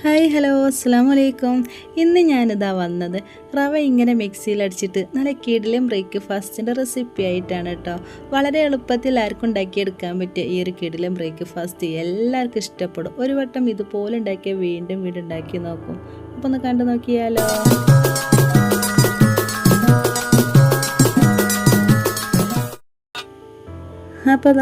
Hi hello അസ്സലാമലൈക്കും. ഇന്ന് ഞാനിതാ വന്നത് റവ ഇങ്ങനെ മിക്സിയിലടിച്ചിട്ട് നല്ല കിടിലൻ ബ്രേക്ക്ഫാസ്റ്റിൻ്റെ റെസിപ്പി ആയിട്ടാണ് കേട്ടോ. വളരെ എളുപ്പത്തിൽ ആർക്കും ഉണ്ടാക്കിയെടുക്കാൻ പറ്റിയ ഈ ഒരു കിടിലൻ ബ്രേക്ക്ഫാസ്റ്റ് എല്ലാവർക്കും ഇഷ്ടപ്പെടും. ഒരു വട്ടം ഇതുപോലെ ഉണ്ടാക്കിയാൽ വീണ്ടും വീണ്ടും ഉണ്ടാക്കി നോക്കും. അപ്പോൾ ഒന്ന് കണ്ടു നോക്കിയാലോ. അപ്പോൾ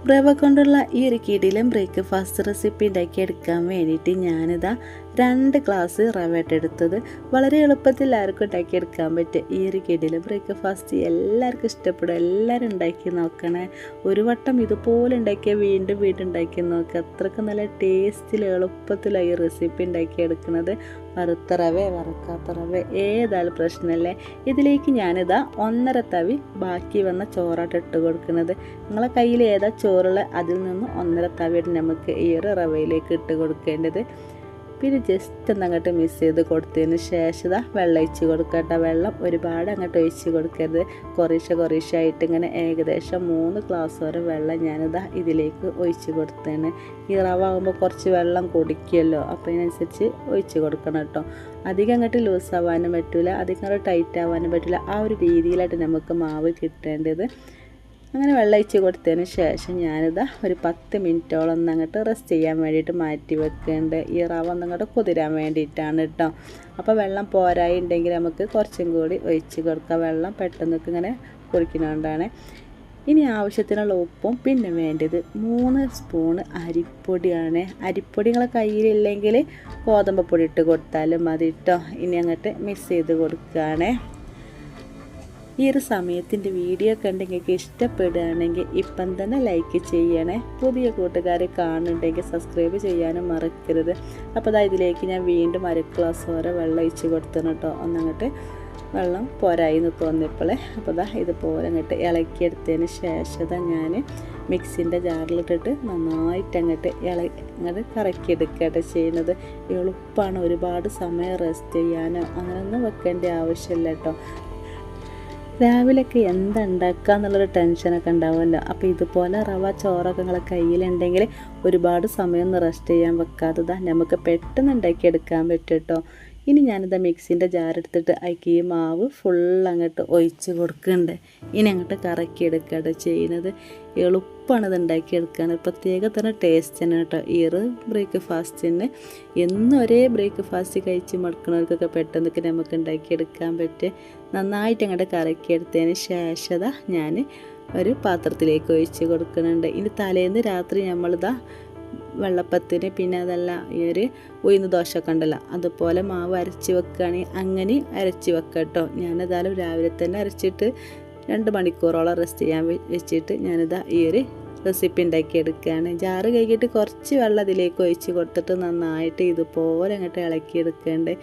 റവ കൊണ്ടുള്ള ഈ ഒരു കിടിലൻ ബ്രേക്ക്ഫാസ്റ്റ് റെസിപ്പി ഉണ്ടാക്കിയെടുക്കാൻ വേണ്ടിയിട്ട് ഞാനിതാ 2 ഗ്ലാസ് റവ എടുത്തത്. വളരെ എളുപ്പത്തിൽ ആർക്കും ഉണ്ടാക്കിയെടുക്കാൻ പറ്റും ഈ ഒരു കിടിലൻ ബ്രേക്ക്ഫാസ്റ്റ് എല്ലാവർക്കും ഇഷ്ടപ്പെടും. എല്ലാവരും ഉണ്ടാക്കി നോക്കണേ. ഒരു വട്ടം ഇതുപോലെ ഉണ്ടാക്കിയാൽ വീണ്ടും വീണ്ടും ഉണ്ടാക്കി നോക്കുക. അത്രയ്ക്ക് നല്ല ടേസ്റ്റിൽ എളുപ്പത്തിലാണ് ഈ റെസിപ്പി ഉണ്ടാക്കിയെടുക്കുന്നത്. വറുത്ത റവ വറുക്കാത്ത റവ ഏതായാലും പ്രശ്നമല്ലേ. ഇതിലേക്ക് ഞാനിതാ 1.5 തവി ബാക്കി വന്ന ചോറാട്ട് ഇട്ട് കൊടുക്കുന്നത്. നിങ്ങളെ കയ്യിൽ ഏതാ ചോറുള്ള അതിൽ നിന്ന് 1.5 തവിയാണ് നമുക്ക് ഈ ഒരു റവയിലേക്ക് ഇട്ട് കൊടുക്കേണ്ടത്. പിന്നെ ജസ്റ്റ് അങ്ങോട്ട് മിക്സ് ചെയ്ത് കൊടുത്തതിന് ശേഷം വെള്ളം ഒഴിച്ച് കൊടുക്കട്ടെ. വെള്ളം ഒരുപാട് അങ്ങോട്ട് ഒഴിച്ച് കൊടുക്കരുത്. കുറേശ്ശെ ആയിട്ട് ഇങ്ങനെ ഏകദേശം 3 ഗ്ലാസ് വരെ വെള്ളം ഞാനിതാ ഇതിലേക്ക് ഒഴിച്ച് കൊടുത്തേന്. ഈ റവ ആകുമ്പോൾ കുറച്ച് വെള്ളം കുടിക്കുമല്ലോ, അപ്പോൾ അതിനനുസരിച്ച് ഒഴിച്ച് കൊടുക്കണം കേട്ടോ. അധികം അങ്ങോട്ട് ലൂസ് ആവാനും പറ്റില്ല, അധികം അങ്ങോട്ട് ടൈറ്റ് ആവാനും പറ്റില്ല. ആ ഒരു രീതിയിലായിട്ട് നമുക്ക് മാവ് കിട്ടേണ്ടത്. അങ്ങനെ വെള്ളം ഒഴിച്ച് കൊടുത്തതിന് ശേഷം ഞാനിതാ ഒരു 10 മിനിറ്റോളം ഒന്ന് അങ്ങോട്ട് റെസ്റ്റ് ചെയ്യാൻ വേണ്ടിയിട്ട് മാറ്റി വെക്കേണ്ടത്. ഈ റവ ഒന്നങ്ങോട്ട് കുതിരാൻ വേണ്ടിയിട്ടാണ് കേട്ടോ. അപ്പോൾ വെള്ളം പോരായി ഉണ്ടെങ്കിൽ നമുക്ക് കുറച്ചും കൂടി ഒഴിച്ച് കൊടുക്കാം. വെള്ളം പെട്ടെന്നൊക്കെ ഇങ്ങനെ കുടിക്കുന്നതുകൊണ്ടാണ്. ഇനി ആവശ്യത്തിനുള്ള ഉപ്പും പിന്നെ വേണ്ടത് 3 സ്പൂണ് അരിപ്പൊടിയാണ്. അരിപ്പൊടി നിങ്ങളെ കയ്യിലില്ലെങ്കിൽ ഗോതമ്പ് പൊടി ഇട്ട് കൊടുത്താലും മതി കേട്ടോ. ഇനി അങ്ങോട്ട് മിക്സ് ചെയ്ത് കൊടുക്കുകയാണേ. ഈ ഒരു സമയത്തിൻ്റെ വീഡിയോ കണ്ട് നിങ്ങൾക്ക് ഇഷ്ടപ്പെടുകയാണെങ്കിൽ ഇപ്പം തന്നെ ലൈക്ക് ചെയ്യണേ. പുതിയ കൂട്ടുകാർ കാണുന്നുണ്ടെങ്കിൽ സബ്സ്ക്രൈബ് ചെയ്യാനും മറക്കരുത്. അപ്പോൾ ഇതിലേക്ക് ഞാൻ വീണ്ടും 1 ഗ്ലാസ് വരെ വെള്ളം ഒഴിച്ച് കൊടുത്തണം കേട്ടോ. ഒന്നങ്ങോട്ട് വെള്ളം പോരായി എന്ന് തോന്നിയപ്പോൾ അപ്പോൾ ഇതുപോലെ അങ്ങോട്ട് ഇളക്കിയെടുത്തതിന് ശേഷം ഞാൻ മിക്സിൻ്റെ ജാറിലിട്ടിട്ട് നന്നായിട്ട് അങ്ങോട്ട് കറക്കിയെടുക്കുകയാണ് ചെയ്യുന്നത്. എളുപ്പമാണ്. ഒരുപാട് സമയം റെസ്റ്റ് ചെയ്യാനോ അങ്ങനെയൊന്നും വെക്കേണ്ട ആവശ്യമില്ല കേട്ടോ. രാവിലെയൊക്കെ എന്താ ഉണ്ടാക്കുക എന്നുള്ളൊരു ടെൻഷനൊക്കെ ഉണ്ടാവുമല്ലോ. അപ്പോൾ ഇതുപോലെ റവ ചോറൊക്കെ നിങ്ങളെ കയ്യിലുണ്ടെങ്കിൽ ഒരുപാട് സമയം റെസ്റ്റ് ചെയ്യാൻ വെക്കാത്തതാ നമുക്ക് പെട്ടെന്ന് ഉണ്ടാക്കിയെടുക്കാൻ പറ്റും കേട്ടോ. ഇനി ഞാനിതാ മിക്സിൻ്റെ ജാറെടുത്തിട്ട് അതിലേക്ക് ഈ മാവ് ഫുൾ അങ്ങോട്ട് ഒഴിച്ച് കൊടുക്കുന്നുണ്ട്. ഇനി അങ്ങോട്ട് കറക്കിയെടുക്കുകയാണ് ചെയ്യുന്നത്. എളുപ്പമാണ് ഇത് ഉണ്ടാക്കിയെടുക്കാൻ. പ്രത്യേക തന്നെ ടേസ്റ്റ് തന്നെ കേട്ടോ ഈ ഒരു ബ്രേക്ക്ഫാസ്റ്റിന്. എന്നും ഒരേ ബ്രേക്ക്ഫാസ്റ്റ് കഴിച്ച് മടുക്കുന്നവർക്കൊക്കെ പെട്ടെന്നൊക്കെ നമുക്ക് ഉണ്ടാക്കിയെടുക്കാൻ പറ്റും. നന്നായിട്ട് അങ്ങോട്ട് കറക്കിയെടുത്തതിന് ശേഷം ഞാൻ ഒരു പാത്രത്തിലേക്ക് ഒഴിച്ച് കൊടുക്കുന്നുണ്ട്. ഇനി തലേന്ന് രാത്രി നമ്മളിതാ വെള്ളപ്പത്തിന് പിന്നെ അതല്ല ഈ ഒരു ഉഴുന്ന് ദോശയൊക്കെ ഉണ്ടല്ലോ, അതുപോലെ മാവ് അരച്ച് വെക്കുകയാണെങ്കിൽ അങ്ങനെ അരച്ച് വെക്കാം കേട്ടോ. ഞാനേതായാലും രാവിലെ തന്നെ അരച്ചിട്ട് 2 മണിക്കൂറോളം റെസ്റ്റ് ചെയ്യാൻ വെച്ചിട്ട് ഞാനിതാ ഈ ഒരു റെസിപ്പി ഉണ്ടാക്കിയെടുക്കുകയാണ്. ജാറ് കഴുകിയിട്ട് കുറച്ച് വെള്ളം അതിലേക്ക് ഒഴിച്ച് കൊടുത്തിട്ട് നന്നായിട്ട് ഇതുപോലെ അങ്ങോട്ട് ഇളക്കിയെടുക്കേണ്ടത്.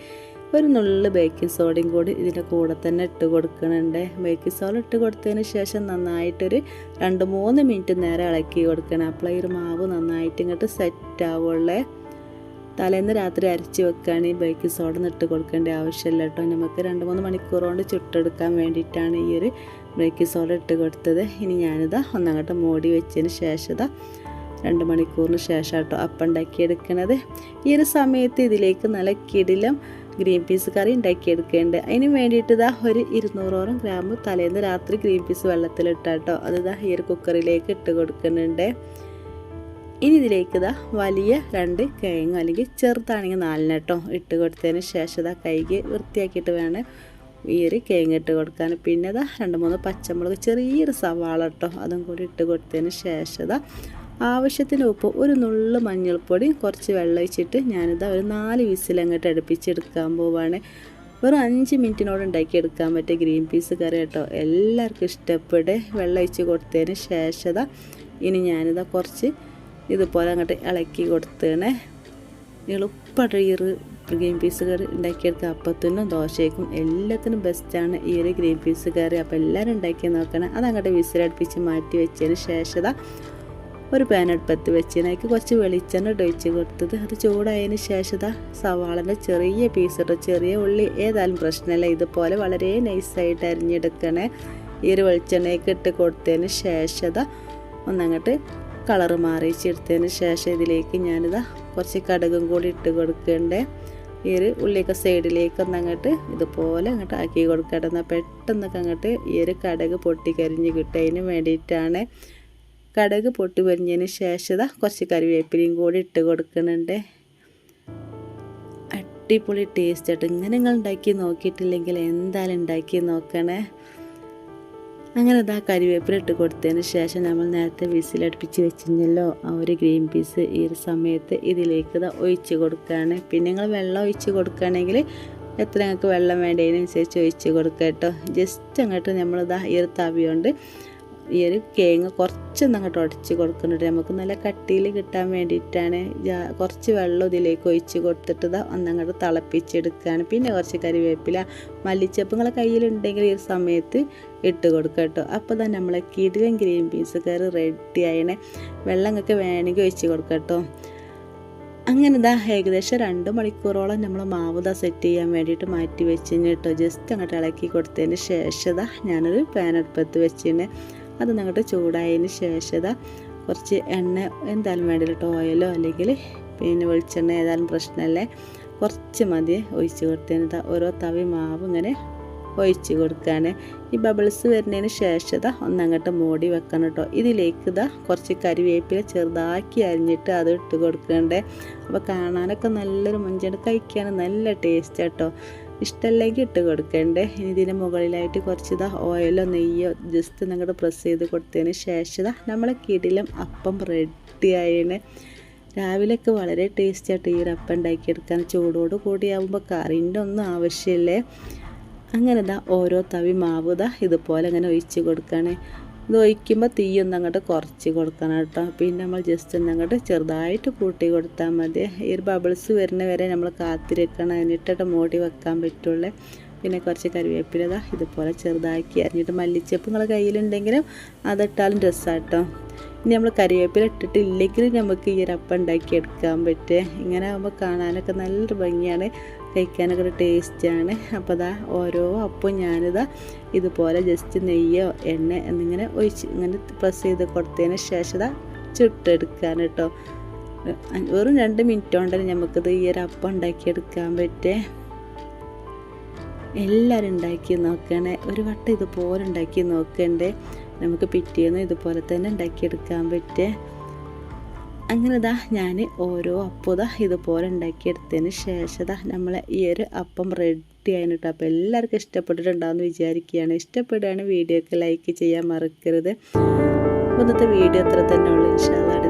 ഒരു നുള്ളു ബേക്കിംഗ് സോഡയും കൂടി ഇതിൻ്റെ കൂടെ തന്നെ ഇട്ട് കൊടുക്കുന്നുണ്ട്. ബേക്കിംഗ് സോഡ ഇട്ട് കൊടുത്തതിന് ശേഷം നന്നായിട്ടൊരു 2-3 മിനിറ്റ് നേരം ഇളക്കി കൊടുക്കണം. അപ്പോൾ ഈ ഒരു മാവ് നന്നായിട്ട് ഇങ്ങോട്ട് സെറ്റ് ആവുള്ളേ. തലേന്ന് രാത്രി അരച്ച് വെക്കുകയാണെങ്കിൽ ബേക്കിംഗ് സോഡ ഇട്ട് കൊടുക്കേണ്ട ആവശ്യമില്ല കേട്ടോ. നമുക്ക് 2-3 മണിക്കൂർ കൊണ്ട് ചുട്ടെടുക്കാൻ വേണ്ടിയിട്ടാണ് ഈ ഒരു ബേക്കിംഗ് സോഡ ഇട്ട് കൊടുത്തത്. ഇനി ഞാനിതാ ഒന്നങ്ങോട്ട് മൂടി വെച്ചതിന് ശേഷം 2 മണിക്കൂറിന് ശേഷം കേട്ടോ അപ്പം ഉണ്ടാക്കിയെടുക്കുന്നത്. ഈ ഒരു സമയത്ത് ഇതിലേക്ക് നല്ല കിടിലം ഗ്രീൻ പീസ് കറി ഉണ്ടാക്കിയെടുക്കേണ്ടത്. അതിന് വേണ്ടിയിട്ട് ഒരു 200 ഗ്രാം തലേന്ന് രാത്രി ഗ്രീൻ പീസ് വെള്ളത്തിലിട്ടാട്ടോ അത് ഈ ഒരു കുക്കറിലേക്ക് ഇട്ട് കൊടുക്കുന്നുണ്ട്. ഇനി ഇതിലേക്ക് വലിയ 2 കിഴങ്ങ് അല്ലെങ്കിൽ ചെറുതാണെങ്കിൽ 4 കേട്ടോ ഇട്ട് കൊടുത്തതിന് ശേഷം കൈകി വൃത്തിയാക്കിയിട്ട് വേണം ഈ ഒരു കിഴങ്ങ് ഇട്ട് കൊടുക്കാൻ. പിന്നെ 2-3 പച്ചമുളക് ചെറിയൊരു സവാള കേട്ടോ അതും കൂടി ഇട്ട് കൊടുത്തതിന് ശേഷം ആവശ്യത്തിന് ഉപ്പ്, ഒരു നുള്ളു മഞ്ഞൾപ്പൊടി, കുറച്ച് വെള്ളം ഒഴിച്ചിട്ട് ഞാനിതാ ഒരു 4 വിസിൽ അങ്ങോട്ട് അടുപ്പിച്ചെടുക്കാൻ പോവാണ്. വെറും 5 മിനിറ്റിനോട് ഉണ്ടാക്കിയെടുക്കാൻ പറ്റിയ ഗ്രീൻ പീസ് കറി കേട്ടോ. എല്ലാവർക്കും ഇഷ്ടപ്പെടും. വെള്ളം ഒഴിച്ച് കൊടുത്തതിന് ശേഷം ഇനി ഞാനിതാ കുറച്ച് ഇതുപോലെ അങ്ങോട്ട് ഇളക്കി കൊടുത്തേണേ. എളുപ്പമായിട്ട് ഈ ഒരു ഗ്രീൻ പീസ് കറി ഉണ്ടാക്കിയെടുക്കുക. അപ്പത്തിനും ദോശയ്ക്കും എല്ലാത്തിനും ബെസ്റ്റാണ് ഈ ഒരു ഗ്രീൻ പീസ് കറി. അപ്പോൾ എല്ലാവരും ഉണ്ടാക്കി നോക്കണം. അതങ്ങോട്ട് വിസിലടുപ്പിച്ച് മാറ്റി വെച്ചതിന് ശേഷം ഒരു പാൻ അടുപ്പത്ത് വെച്ചതിന് അതിലേക്ക് കുറച്ച് വെളിച്ചെണ്ണ ഒഴിച്ച് കൊടുത്തത് അത് ചൂടായതിന് ശേഷം സവാളൻ്റെ ചെറിയ പീസ് ഇട്ട്, ചെറിയ ഉള്ളി ഏതായാലും പ്രശ്നമില്ല, ഇതുപോലെ വളരെ നൈസായിട്ട് അരിഞ്ഞെടുക്കണേ. ഈ ഒരു വെളിച്ചെണ്ണയ്ക്ക് ഇട്ട് കൊടുത്തതിന് ശേഷം ഒന്നങ്ങോട്ട് കളറ് മാറിച്ചെടുത്തതിന് ശേഷം ഇതിലേക്ക് ഞാനിതാ കുറച്ച് കടുകും കൂടി ഇട്ട് കൊടുക്കണ്ടേ. ഈ ഒരു ഉള്ളിയൊക്കെ സൈഡിലേക്ക് ഒന്ന് അങ്ങോട്ട് ഇതുപോലെ അങ്ങോട്ട് ആക്കി കൊടുക്കട്ടെ. എന്നാൽ പെട്ടെന്നൊക്കെ അങ്ങോട്ട് ഈ ഒരു കടുക് പൊട്ടിക്കരിഞ്ഞ് കിട്ടും. അതിന് വേണ്ടിയിട്ടാണ്. കടുക് പൊട്ടി പൊരിഞ്ഞതിന് ശേഷം കുറച്ച് കറിവേപ്പിലയും കൂടി ഇട്ട് കൊടുക്കുന്നുണ്ട്. അടിപൊളി ടേസ്റ്റ് ആയിട്ട്. ഇങ്ങനെ നിങ്ങൾ ഉണ്ടാക്കി നോക്കിയിട്ടില്ലെങ്കിൽ എന്തായാലും ഉണ്ടാക്കി നോക്കണേ. അങ്ങനെ കറിവേപ്പില ഇട്ട് കൊടുത്തതിന് ശേഷം നമ്മൾ നേരത്തെ വിസിലടുപ്പിച്ച് വെച്ചിരുന്നല്ലോ ആ ഒരു ഗ്രീൻ പീസ് ഈ ഒരു സമയത്ത് ഇതിലേക്ക് ഒഴിച്ച് കൊടുക്കുകയാണ്. പിന്നെ നിങ്ങൾ വെള്ളം ഒഴിച്ച് കൊടുക്കുകയാണെങ്കിൽ എത്ര നിങ്ങൾക്ക് വെള്ളം വേണ്ടതിനനുസരിച്ച് ഒഴിച്ച് കൊടുക്കുക കേട്ടോ. ജസ്റ്റ് അങ്ങോട്ട് നമ്മൾ ഈ ഒരു തവി കൊണ്ട് ഈ ഒരു കേങ്ങ് കുറച്ചൊന്ന് അങ്ങോട്ട് ഉടച്ച് കൊടുക്കുന്നുണ്ട്. നമുക്ക് നല്ല കട്ടിയിൽ കിട്ടാൻ വേണ്ടിയിട്ടാണ്. കുറച്ച് വെള്ളം ഇതിലേക്ക് ഒഴിച്ച് കൊടുത്തിട്ട് ഒന്നങ്ങോട്ട് തിളപ്പിച്ചെടുക്കുകയാണ്. പിന്നെ കുറച്ച് കറിവേപ്പില മല്ലിച്ചപ്പ് നിങ്ങളെ കയ്യിലുണ്ടെങ്കിൽ ഈ ഒരു സമയത്ത് ഇട്ട് കൊടുക്കുക കേട്ടോ. അപ്പോൾ തന്നെ നമ്മളെ കിടിലൻ ഗ്രീൻ പീസ് കറി റെഡി ആയണേ. വെള്ളം നിങ്ങൾക്ക് വേണമെങ്കിൽ ഒഴിച്ച് കൊടുക്കുക കേട്ടോ. അങ്ങനെ ഏകദേശം 2 മണിക്കൂറോളം നമ്മൾ മാവ് സെറ്റ് ചെയ്യാൻ വേണ്ടിയിട്ട് മാറ്റി വെച്ചിന് കേട്ടോ. ജസ്റ്റ് അങ്ങോട്ട് ഇളക്കി കൊടുത്തതിന് ശേഷം ഞാനൊരു പാൻ അടുപ്പത്ത് വെച്ചിന്. അത് അങ്ങോട്ട് ചൂടായതിന് ശേഷം കുറച്ച് എണ്ണ എന്തായാലും വേണ്ടില്ല കേട്ടോ. ഓയിലോ അല്ലെങ്കിൽ പിന്നെ വെളിച്ചെണ്ണ ഏതായാലും പ്രശ്നമല്ലേ, കുറച്ച് മതി ഒഴിച്ച് കൊടുത്തതിന് ഓരോ തവി മാവ് ഇങ്ങനെ ഒഴിച്ച് കൊടുക്കുകയാണ്. ഈ ബബിൾസ് വരുന്നതിന് ശേഷം ഒന്നങ്ങോട്ട് മൂടി വെക്കണം കേട്ടോ. ഇതിലേക്ക് കുറച്ച് കരിവേപ്പില ചെറുതാക്കി അരിഞ്ഞിട്ട് അത് ഇട്ട് കൊടുക്കണ്ടേ. അപ്പോൾ കാണാനൊക്കെ നല്ലൊരു മുഞ്ചാണ്, കഴിക്കാൻ നല്ല ടേസ്റ്റ് കേട്ടോ. ഇഷ്ടമല്ലെങ്കിൽ ഇട്ട് കൊടുക്കണ്ടേ. ഇനി ഇതിന് മുകളിലായിട്ട് കുറച്ച് ഓയിലോ നെയ്യോ ജസ്റ്റ് അങ്ങോട്ട് പ്രസ് ചെയ്ത് കൊടുത്തതിന് ശേഷം നമ്മളെ കിടിലം അപ്പം റെഡി ആയതിന്. രാവിലെയൊക്കെ വളരെ ടേസ്റ്റ് ആയിട്ട് ഈ ഒരു അപ്പം ഉണ്ടാക്കിയെടുക്കാൻ. ചൂടോട് കൂടിയാകുമ്പോൾ കറിൻ്റെ ഒന്നും ആവശ്യമില്ലേ. അങ്ങനെ ഓരോ തവി മാവ് ഇതുപോലെ അങ്ങനെ ഒഴിച്ച് കൊടുക്കുകയാണ്. ഇത് ഒഴിക്കുമ്പോൾ തീയൊന്നും അങ്ങോട്ട് കുറച്ച് കൊടുക്കണം കേട്ടോ. പിന്നെ നമ്മൾ ജസ്റ്റ് അങ്ങോട്ട് ചെറുതായിട്ട് കൂട്ടി കൊടുത്താൽ മതി. ഈ ഒരു ബബിൾസ് വരുന്ന വരെ നമ്മൾ കാത്തിരിക്കണം, എന്നിട്ടിട്ട് മൂടി വെക്കാൻ പറ്റുള്ളൂ. പിന്നെ കുറച്ച് കറിവേപ്പില ഇതുപോലെ ചെറുതാക്കി അരിഞ്ഞിട്ട് മല്ലിച്ചപ്പ് നിങ്ങളുടെ കയ്യിലുണ്ടെങ്കിലും അതിട്ടാലും രസമാട്ടോ. ഇനി നമ്മൾ കറിവേപ്പില ഇട്ടിട്ടില്ലെങ്കിൽ നമുക്ക് ഈ ഒരു അപ്പം ഉണ്ടാക്കിയെടുക്കാൻ പറ്റുക. ഇങ്ങനെ ആകുമ്പോൾ കാണാനൊക്കെ നല്ലൊരു ഭംഗിയാണ്, കഴിക്കാനൊക്കെ ഒരു ടേസ്റ്റാണ്. അപ്പോൾ ഓരോ അപ്പം ഞാനിതാ ഇതുപോലെ ജസ്റ്റ് നെയ്യോ എണ്ണ എന്നിങ്ങനെ ഒഴിച്ച് ഇങ്ങനെ പ്രസ് ചെയ്ത് കൊടുത്തതിന് ശേഷം ചുട്ടെടുക്കാൻ കേട്ടോ. വെറും 2 മിനിറ്റ് കൊണ്ടല്ലേ നമുക്കിത് ഈ ഒരു അപ്പം ഉണ്ടാക്കിയെടുക്കാൻ പറ്റേ. എല്ലാവരും ഉണ്ടാക്കി നോക്കണേ. ഒരു വട്ടം ഇതുപോലെ ഉണ്ടാക്കി നോക്കണ്ടേ. നമുക്ക് പിറ്റേന്ന് ഇതുപോലെ തന്നെ ഉണ്ടാക്കിയെടുക്കാൻ പറ്റേ. അങ്ങനെ ഞാൻ ഓരോ അപ്പം ഇതുപോലെ ഉണ്ടാക്കിയെടുത്തതിന് ശേഷം നമ്മളെ ഈ ഒരു അപ്പം റെഡി ആയിരുന്നു കേട്ടോ. അപ്പോൾ എല്ലാവർക്കും ഇഷ്ടപ്പെട്ടിട്ടുണ്ടാകുമെന്ന് വിചാരിക്കുകയാണ്. ഇഷ്ടപ്പെടുകയാണ് വീഡിയോക്ക് ലൈക്ക് ചെയ്യാൻ മറക്കരുത്. അപ്പോൾ ഇന്നത്തെ വീഡിയോ അത്ര തന്നെ ഉള്ളൂ. ഇൻഷാ അല്ലാഹ്